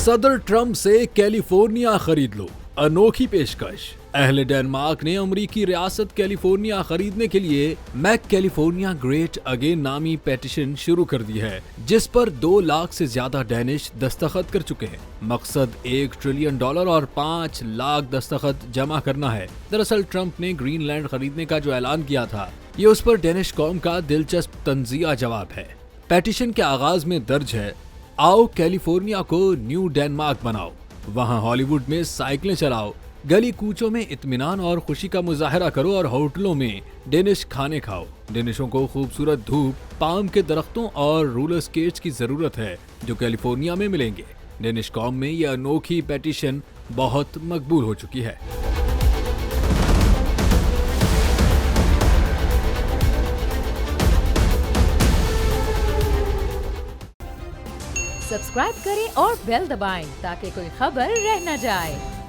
सदर ट्रंप से कैलिफोर्निया खरीद लो, अनोखी पेशकश। अहले डेनमार्क ने अमेरिकी रियासत कैलिफोर्निया खरीदने के लिए मैक कैलिफोर्निया ग्रेट अगेन नामी पेटिशन शुरू कर दी है, जिस पर 2 लाख से ज्यादा डेनिश दस्तखत कर चुके हैं। मकसद $1 ट्रिलियन और 5 लाख दस्तखत जमा करना है। दरअसल ट्रंप ने ग्रीनलैंड खरीदने का जो ऐलान किया था, ये उस पर डेनिश कौम का दिलचस्प तंजिया जवाब है। पेटिशन के आगाज में दर्ज है, आओ कैलिफोर्निया को न्यू डेनमार्क बनाओ, वहाँ हॉलीवुड में साइकिलें चलाओ, गली कूचों में इत्मीनान और खुशी का मुजाहरा करो और होटलों में डेनिश खाने खाओ। डेनिशों को खूबसूरत धूप, पाम के दरख्तों और रोलर स्केट्स की जरूरत है, जो कैलिफोर्निया में मिलेंगे। डेनिश कौम में यह अनोखी पेटिशन बहुत मकबूल हो चुकी है। सब्सक्राइब करें और बेल दबाएं ताकि कोई खबर रह न जाए।